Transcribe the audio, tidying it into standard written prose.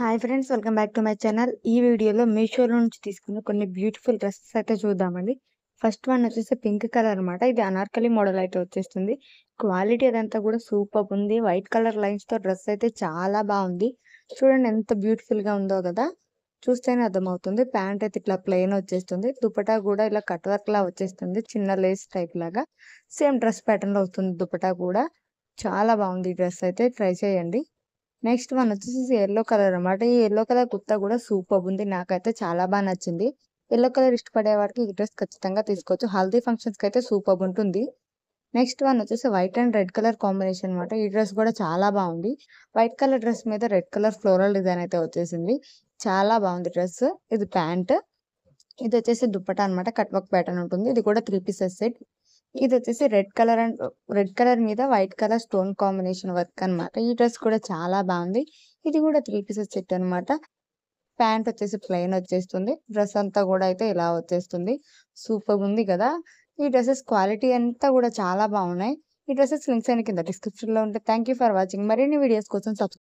Hi friends, welcome back to my channel. ఈ వీడియోలో మీషోలో నుంచి తీసుకున్న కొన్ని బ్యూటిఫుల్ డ్రెస్సెస్ అయితే చూద్దామండి. ఫస్ట్ వన్ వచ్చేసి పింక్ కలర్ అనమాట. ఇది అనార్కలి మోడల్ అయితే వచ్చేస్తుంది. క్వాలిటీ అదంతా కూడా సూపర్ ఉంది. వైట్ కలర్ లైన్స్తో డ్రెస్ అయితే చాలా బాగుంది. చూడండి ఎంత బ్యూటిఫుల్గా ఉందో కదా, చూస్తేనే అర్థమవుతుంది. ప్యాంట్ అయితే ఇట్లా ప్లెయిన్ వచ్చేస్తుంది. దుపటా కూడా ఇలా కట్ వర్క్ లా వచ్చేస్తుంది, చిన్న లేస్ టైప్ లాగా. సేమ్ డ్రెస్ ప్యాటర్న్ లో వస్తుంది దుపటా కూడా. చాలా బాగుంది ఈ డ్రెస్ అయితే, ట్రై చేయండి. నెక్స్ట్ వన్ వచ్చేసి యెల్లో కలర్ అనమాట. ఈ యెల్లో కలర్ కుర్తా కూడా సూపర్ ఉంది. నాకైతే చాలా బాగా నచ్చింది. యెల్లో కలర్ ఇష్టపడే వారికి ఈ డ్రెస్ ఖచ్చితంగా తీసుకోవచ్చు. హల్దీ ఫంక్షన్స్ కి అయితే సూపర్ ఉంటుంది. నెక్స్ట్ వన్ వచ్చేసి white and red colour combination అనమాట. ఈ డ్రెస్ కూడా చాలా బాగుంది. వైట్ కలర్ డ్రెస్ మీద రెడ్ కలర్ ఫ్లోరల్ డిజైన్ అయితే వచ్చేసింది. చాలా బాగుంది డ్రెస్. ఇది ప్యాంట్, ఇది వచ్చేసి దుప్పటా అనమాట. కట్ వర్క్ ప్యాటర్న్ ఉంటుంది. ఇది కూడా 3 పీసెస్ సెట్. ఇది వచ్చేసి రెడ్ కలర్ మీద white colour stone combination work అనమాట. ఈ డ్రెస్ కూడా చాలా బాగుంది. ఇది కూడా 3 పీసెస్ సెట్ అనమాట. ప్యాంట్ వచ్చేసి ప్లెయిన్ వచ్చేస్తుంది. డ్రెస్ అంతా కూడా అయితే ఇలా వచ్చేస్తుంది. సూపర్ ఉంది కదా. ఈ డ్రెస్సెస్ క్వాలిటీ అంతా కూడా చాలా బాగున్నాయి. ఈ డ్రెస్సెస్ లింక్స్ అన్ని కింద డిస్క్రిప్షన్ లో ఉంటాయి. Thank you for watching. మరిన్ని వీడియోస్ కోసం